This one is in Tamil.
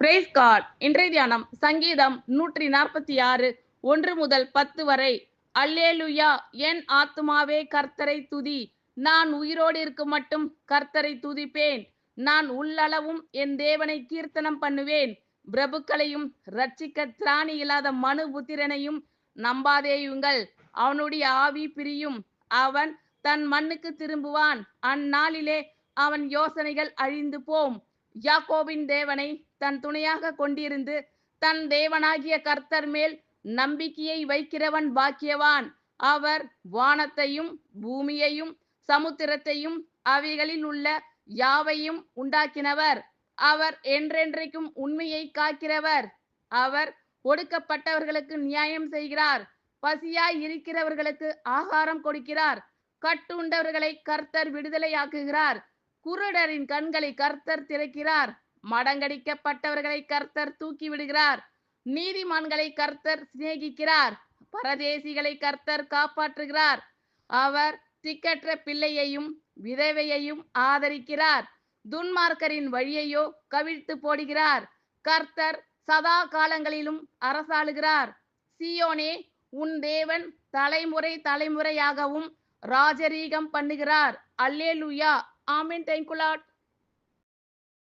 Price God. இன்றைய தியானம் சங்கீதம் 146 1 முதல் 10 வரை. அல்லேலுயா, என் ஆத்துமாவே கர்த்தரை துதி. நான் உயிரோடு இருக்கும் மட்டும் கர்த்தரை துதிப்பேன். நான் உள்ளளவும் என் தேவனை கீர்த்தனம் பண்ணுவேன். பிரபுக்களையும் ரட்சிக்க திராணி இல்லாத மனு புத்திரனையும் நம்பாதேயுங்கள். அவனுடைய ஆவி பிரியும், அவன் தன் மண்ணுக்கு திரும்புவான். அந்நாளிலே அவன் யோசனைகள் அழிந்து போம். யாக்கோபின் தேவனை தன் துணையாக கொண்டிருந்து தன் தேவனாகிய கர்த்தர் மேல் நம்பிக்கையை வைக்கிறவன் பாக்கியவான். அவர் வானத்தையும் பூமியையும் சமுத்திரத்தையும் அவைகளில் உள்ள யாவையும் உண்டாக்கினவர். அவர் என்றென்றைக்கும் உண்மையை காக்கிறவர். அவர் ஒடுக்கப்பட்டவர்களுக்கு நியாயம் செய்கிறார். பசியாய் இருக்கிறவர்களுக்கு ஆகாரம் கொடுக்கிறார். கட்டுண்டவர்களை கர்த்தர் விடுதலையாக்குகிறார். குருடரின் கண்களை கர்த்தர் திறக்கிறார். மடங்கடிக்கப்பட்டவர்களை கர்த்தர் தூக்கி விடுகிறார். நீதிமான்களை கர்த்தர் சிநேகிக்கிறார். பரதேசிகளை கர்த்தர் காப்பாற்றுகிறார். அவர் திக்கற்ற பிள்ளையையும் விதவையையும் ஆதரிக்கிறார். துன்மார்க்கரின் வழியையோ கவிழ்த்து போடுகிறார். கர்த்தர் சதா காலங்களிலும் அரசாளுகிறார். சீயோனே, உன் தேவன் தலைமுறை தலைமுறையாகவும் ராஜரீகம் பண்ணுகிறார். அல்லேலூயா. ஆமென். Thank you Lord.